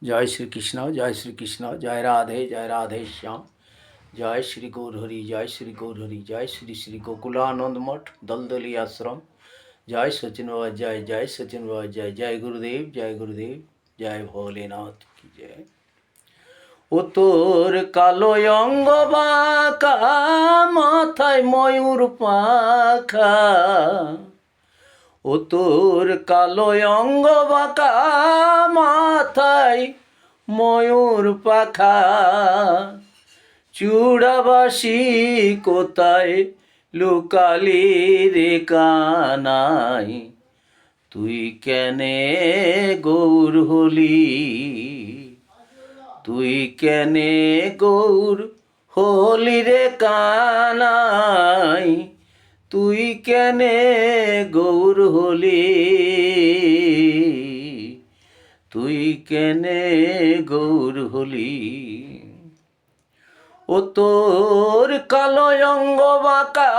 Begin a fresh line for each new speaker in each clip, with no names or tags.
জয় শ্রীকৃষ্ণ, জয় শ্রীকৃষ্ণ, জয় রাধে শ্যাম। জয় শ্রী গৌরহরি, জয় শ্রী গৌরহরি, জয় শ্রী শ্রী গোকুলানন্দ মঠ, দলদলি আশ্রম। জয় সচিন বাবা, জয় জয় সচিন বাবা, জয় জয় গুরুদেব, জয় গুরুদেব, জয় ভোলেনাথ কি জয়। ও তোর কালো অঙ্গ বাঁকা, মাথায় ময়ূর পাখা। ও তোর কালো অঙ্গ বাঁকা, মাথায় ময়ূর পাখা। চূড়াবাসী কোথায় লুকালি রে কানাই, তুই কেনে গৌর হলি, তুই কেনে গৌর হলি রে কানাই, তুই কেনে গৌর হলি, তুই কেনে গৌর হলি। ও তোর কালো অঙ্গ বাঁকা,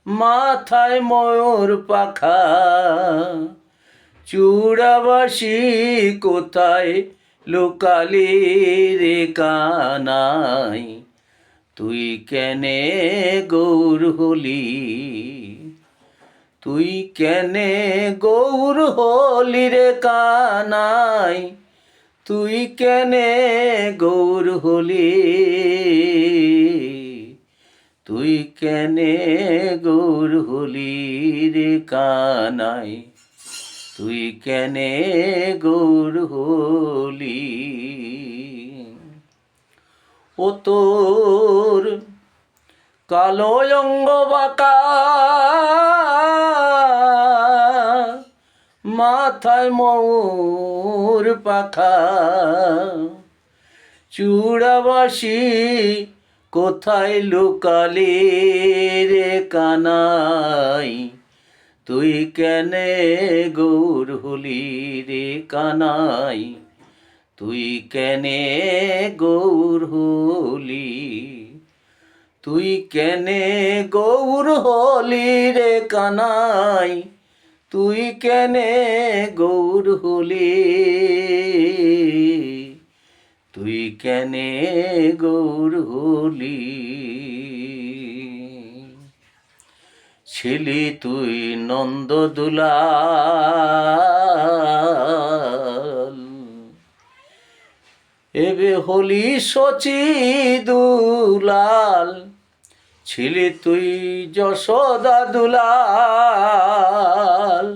মাথায় ময়ূর পাখা। চূড়াবাসী কোথায় লুকালি রে কানাই, তুই কেনে গৌর হলি, তুই কেনে গৌর হলি রে কানাই, তুই কেনে গৌর হলি, তুই কেনে গৌর হলি রে কানাই, তুই কেনে গৌর হলি। ও তোর কালো অঙ্গ বাঁকা, মাথায় ময়ূর পাখা। চূড়াবাসী কোথায় লুকালি রে কানাই, তুই কেনে গৌর হলি রে কানাই, তুই কেনে গৌর হলি, তুই কেনে গৌর হলি রে কানাই, তুই কেনে গৌর হলি, তুই কেনে গৌর হলি। ছিলি তুই নন্দ দুলাল, এবে হলি শচী দুলাল। ছিলি তুই যশোদা দুলাল,